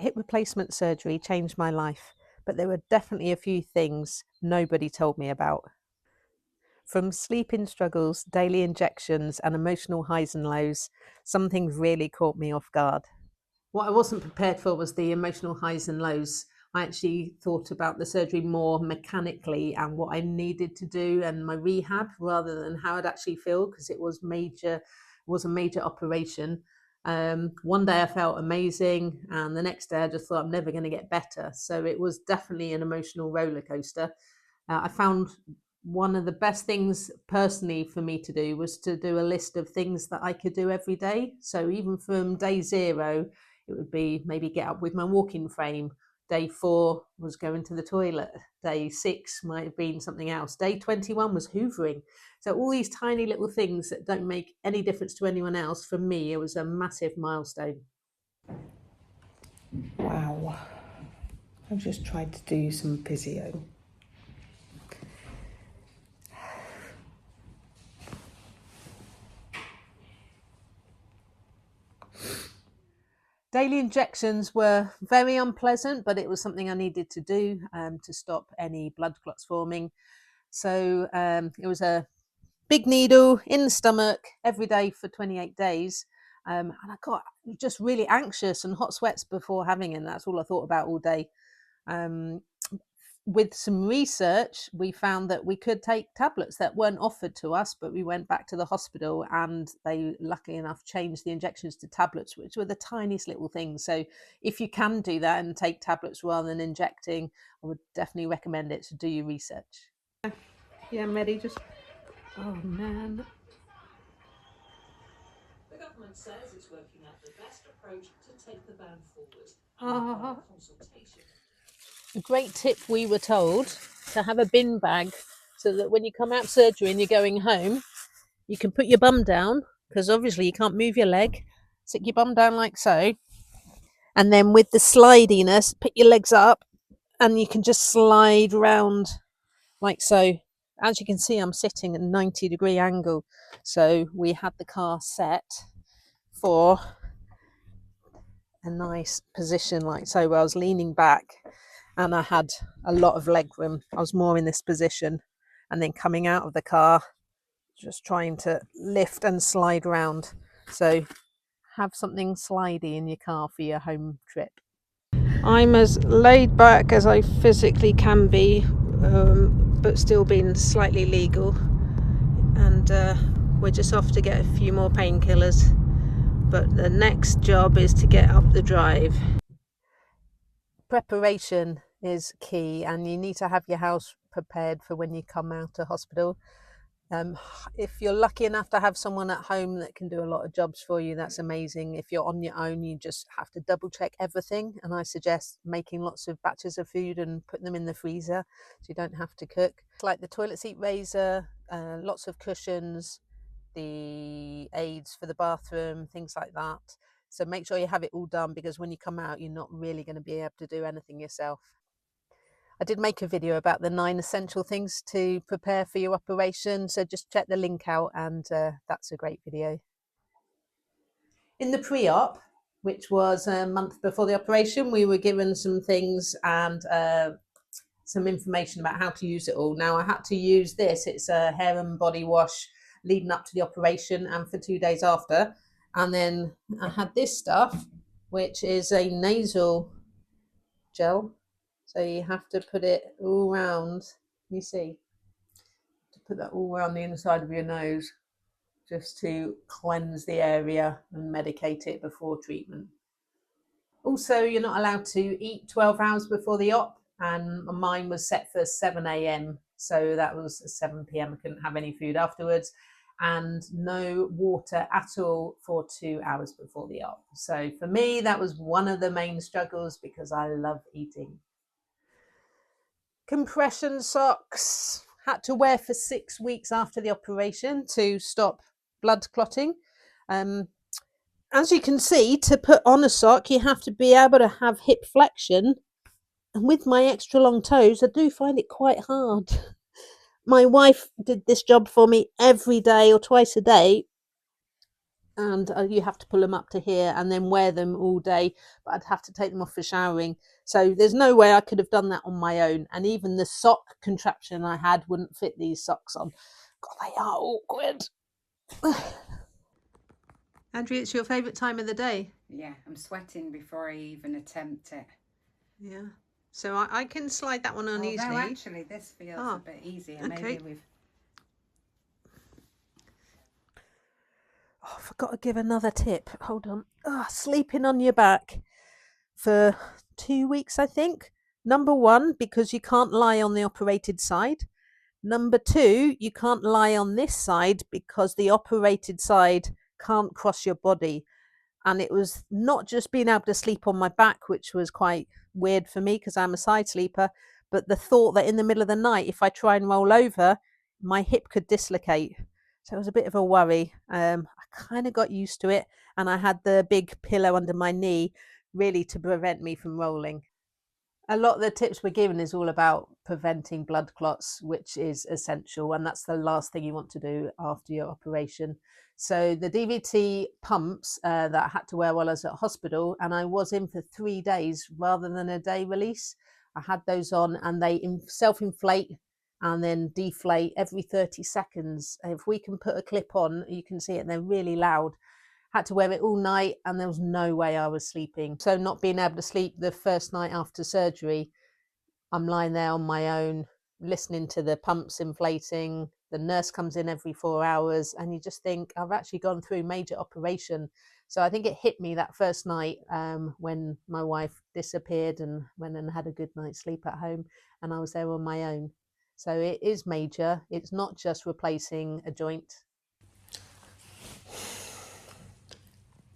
Hip replacement surgery changed my life, but there were definitely a few things nobody told me about. From sleeping struggles, daily injections, and emotional highs and lows, some things really caught me off guard. What I wasn't prepared for was the emotional highs and lows. I actually thought about the surgery more mechanically and what I needed to do and my rehab rather than how I'd actually feel, because it was a major operation. One day I felt amazing, and the next day I just thought I'm never going to get better. So it was definitely an emotional roller coaster. I found one of the best things personally for me to do was to do a list of things that I could do every day. So even from day 0, it would be maybe get up with my walking frame. Day 4 was going to the toilet. Day 6 might have been something else. Day 21 was hoovering. So all these tiny little things that don't make any difference to anyone else, for me, it was a massive milestone. Wow. I've just tried to do some physio. Daily injections were very unpleasant, but it was something I needed to do to stop any blood clots forming. So it was a big needle in the stomach every day for 28 days. And I got just really anxious and hot sweats before having it. And that's all I thought about all day. With some research, we found that we could take tablets that weren't offered to us, but we went back to the hospital and they, luckily enough, changed the injections to tablets, which were the tiniest little things. So if you can do that and take tablets rather than injecting, I would definitely recommend it. So do your research. Yeah, Medi, just... Oh, man. The government says it's working out the best approach to take the ban forward. Consultation. A great tip, we were told, to have a bin bag so that when you come out of surgery and you're going home, you can put your bum down, because obviously you can't move your leg. Stick your bum down like so, and then with the slidiness, pick your legs up and you can just slide round like so. As you can see, I'm sitting at a 90-degree angle, so we had the car set for a nice position like so, where I was leaning back and I had a lot of leg room. I was more in this position, and then coming out of the car, just trying to lift and slide around. So have something slidey in your car for your home trip. I'm as laid back as I physically can be, but still being slightly legal. And we're just off to get a few more painkillers. But the next job is to get up the drive. Preparation is key, and you need to have your house prepared for when you come out of hospital. If you're lucky enough to have someone at home that can do a lot of jobs for you, that's amazing. If you're on your own, you just have to double check everything, and I suggest making lots of batches of food and putting them in the freezer so you don't have to cook. Like the toilet seat raiser, lots of cushions, the aids for the bathroom, things like that. So make sure you have it all done, because when you come out, you're not really going to be able to do anything yourself. I did make a video about the 9 essential things to prepare for your operation, so just check the link out, and that's a great video. In the pre-op, which was a month before the operation, we were given some things and some information about how to use it all. Now I had to use this. It's a hair and body wash leading up to the operation and for 2 days after. And then I had this stuff, which is a nasal gel. So you have to put it all around, you see, to put that all around the inside of your nose, just to cleanse the area and medicate it before treatment. Also, you're not allowed to eat 12 hours before the op, and mine was set for 7 a.m. So that was 7 p.m. I couldn't have any food afterwards, and no water at all for 2 hours before the op. So for me, that was one of the main struggles, because I love eating. Compression socks had to wear for 6 weeks after the operation to stop blood clotting. As you can see, to put on a sock, you have to be able to have hip flexion. And with my extra long toes, I do find it quite hard. My wife did this job for me every day or twice a day. and you have to pull them up to here and then wear them all day, but I'd have to take them off for showering. So there's no way I could have done that on my own, and even the sock contraption I had wouldn't fit these socks on. God, they are awkward. Andrew, it's your favourite time of the day? Yeah, I'm sweating before I even attempt it. Yeah. So I can slide that one on easily. No, actually, this feels a bit easier. Okay. Maybe we've... Oh, I forgot to give another tip. Hold on. Sleeping on your back for 2 weeks, I think. Number one, because you can't lie on the operated side. Number two, you can't lie on this side because the operated side can't cross your body. And it was not just being able to sleep on my back, which was quite weird for me because I'm a side sleeper, but the thought that in the middle of the night, if I try and roll over, my hip could dislocate. So it was a bit of a worry. I kind of got used to it, and I had the big pillow under my knee really to prevent me from rolling. A lot of the tips we're given is all about preventing blood clots, which is essential, and that's the last thing you want to do after your operation. So the DVT pumps that I had to wear while I was at hospital, and I was in for 3 days rather than a day release. I had those on, and they self-inflate and then deflate every 30 seconds. If we can put a clip on, you can see it, and they're really loud. Had to wear it all night, and there was no way I was sleeping. So not being able to sleep the first night after surgery, I'm lying there on my own, listening to the pumps inflating. The nurse comes in every 4 hours, and you just think, I've actually gone through major operation. So I think it hit me that first night when my wife disappeared and went and had a good night's sleep at home, and I was there on my own. So it is major. It's not just replacing a joint.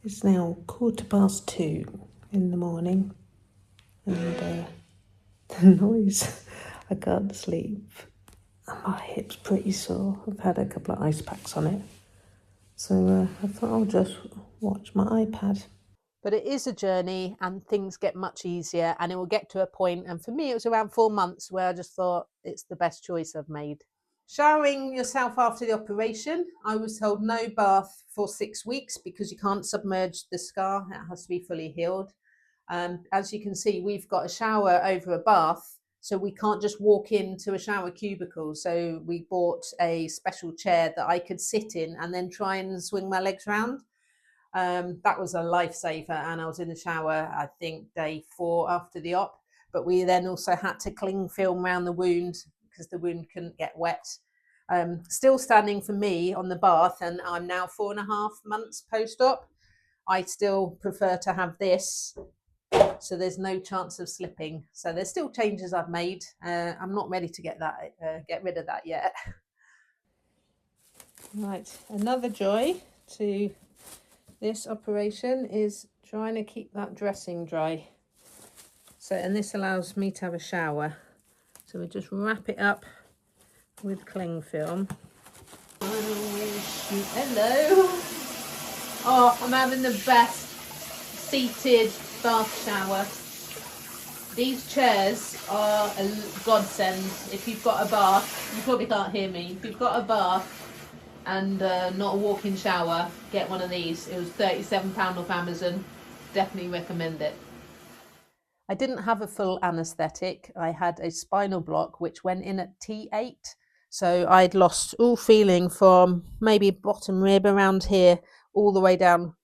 It's now 2:15 in the morning, and the noise, I can't sleep. My hip's pretty sore. I've had a couple of ice packs on it. So I thought I'll just watch my iPad. But it is a journey, and things get much easier, and it will get to a point, and for me it was around 4 months where I just thought it's the best choice I've made. Showering yourself after the operation, I was told no bath for 6 weeks because you can't submerge the scar. It has to be fully healed. As you can see, we've got a shower over a bath, so we can't just walk into a shower cubicle. So we bought a special chair that I could sit in and then try and swing my legs around. That was a lifesaver, and I was in the shower, I think, day 4 after the op. But we then also had to cling film around the wound because the wound couldn't get wet. Still standing for me on the bath, and I'm now 4.5 months post-op. I still prefer to have this, so there's no chance of slipping. So there's still changes I've made. I'm not ready to get rid of that yet. Right, another joy to this operation is trying to keep that dressing dry. So, and this allows me to have a shower. So we just wrap it up with cling film. Hello. Oh, I'm having the best seated bath shower. These chairs are a godsend. If you've got a bath, you probably can't hear me. If you've got a bath and not a walk-in shower, get one of these. It was £37 off Amazon. Definitely recommend it. I didn't have a full anaesthetic. I had a spinal block which went in at T8. So I'd lost all feeling from maybe bottom rib around here all the way down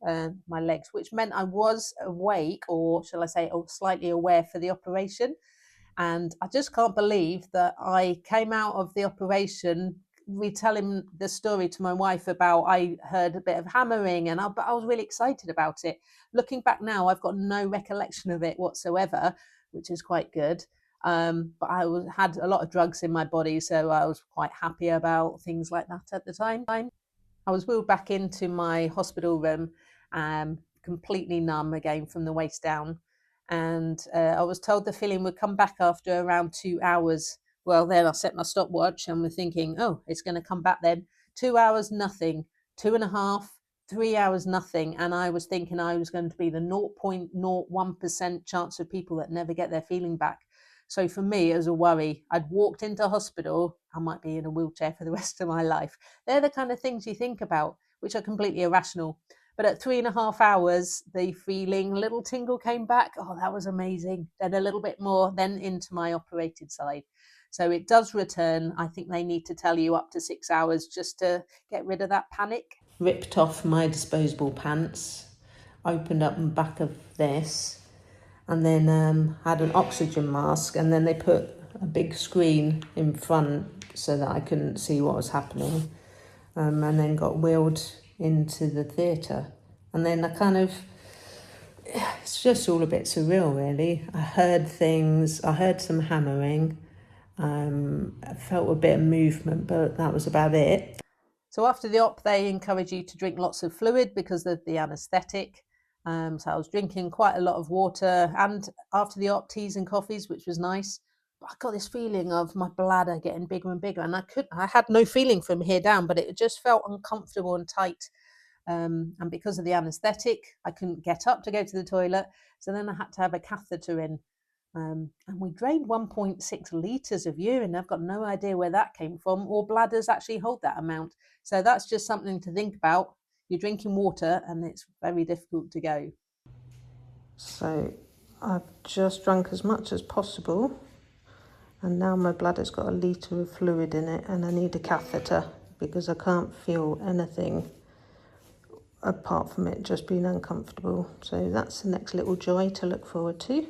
my legs, which meant I was awake, or shall I say slightly aware for the operation. And I just can't believe that I came out of the operation retelling the story to my wife about I heard a bit of hammering, and I was really excited about it. Looking back now, I've got no recollection of it whatsoever, which is quite good. But I had a lot of drugs in my body, so I was quite happy about things like that at the time. I was wheeled back into my hospital room, completely numb again from the waist down. And I was told the feeling would come back after around 2 hours. Well, then I set my stopwatch and we're thinking, oh, it's going to come back then. 2 hours, nothing. 2.5, 3 hours, nothing. And I was thinking I was going to be the 0.01% chance of people that never get their feeling back. So for me, it was a worry. I'd walked into hospital, I might be in a wheelchair for the rest of my life. They're the kind of things you think about, which are completely irrational. But at 3.5 hours, the feeling, little tingle came back. Oh, that was amazing. Then a little bit more, then into my operated side. So it does return. I think they need to tell you up to 6 hours just to get rid of that panic. Ripped off my disposable pants, opened up the back of this, and then had an oxygen mask, and then they put a big screen in front so that I couldn't see what was happening, and then got wheeled into the theatre. And then it's just all a bit surreal, really. I heard things, I heard some hammering, I felt a bit of movement, but that was about it. So after the op, they encourage you to drink lots of fluid because of the anaesthetic. So I was drinking quite a lot of water, and after the op, teas and coffees, which was nice. But I got this feeling of my bladder getting bigger and bigger, and I had no feeling from here down, but it just felt uncomfortable and tight. And because of the anaesthetic, I couldn't get up to go to the toilet. So then I had to have a catheter in. And we drained 1.6 litres of urine. I've got no idea where that came from, or bladders actually hold that amount. So that's just something to think about. You're drinking water and it's very difficult to go. So I've just drunk as much as possible, and now my bladder's got a litre of fluid in it, and I need a catheter because I can't feel anything apart from it just being uncomfortable. So that's the next little joy to look forward to.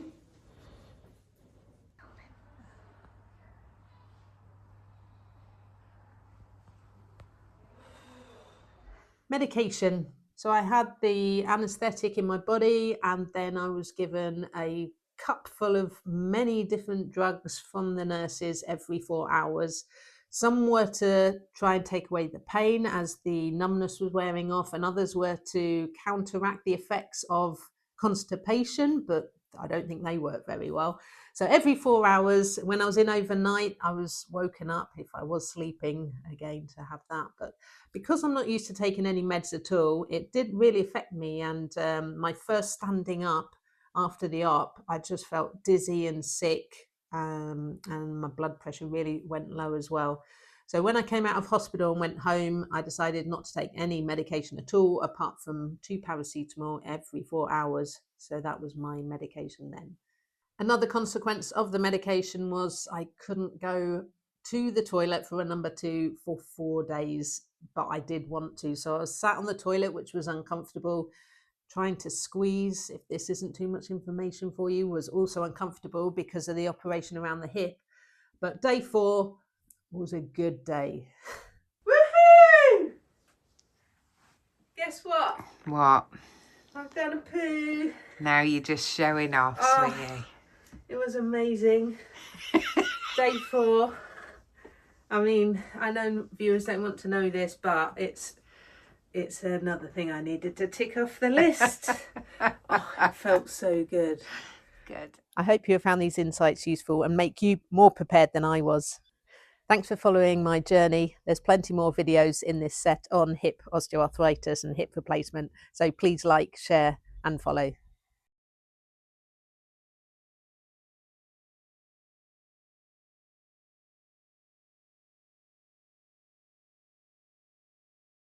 Medication. So I had the anaesthetic in my body, and then I was given a cup full of many different drugs from the nurses every 4 hours. Some were to try and take away the pain as the numbness was wearing off, and others were to counteract the effects of constipation, but I don't think they work very well. So every 4 hours, when I was in overnight, I was woken up if I was sleeping again to have that. But because I'm not used to taking any meds at all, it did really affect me. And my first standing up after the op, I just felt dizzy and sick, and my blood pressure really went low as well. So when I came out of hospital and went home, I decided not to take any medication at all, apart from 2 paracetamol every 4 hours. So that was my medication then. Another consequence of the medication was I couldn't go to the toilet for a number 2 for 4 days, but I did want to. So I was sat on the toilet, which was uncomfortable. Trying to squeeze, if this isn't too much information for you, was also uncomfortable because of the operation around the hip. But day 4 was a good day. Woohoo! Guess what? What? I've done a poo. Now you're just showing off, Oh. sweetie. It was amazing. Day 4. I mean, I know viewers don't want to know this, but it's another thing I needed to tick off the list. Oh, it felt so good. Good. I hope you have found these insights useful and make you more prepared than I was. Thanks for following my journey. There's plenty more videos in this set on hip osteoarthritis and hip replacement. So please like, share and follow.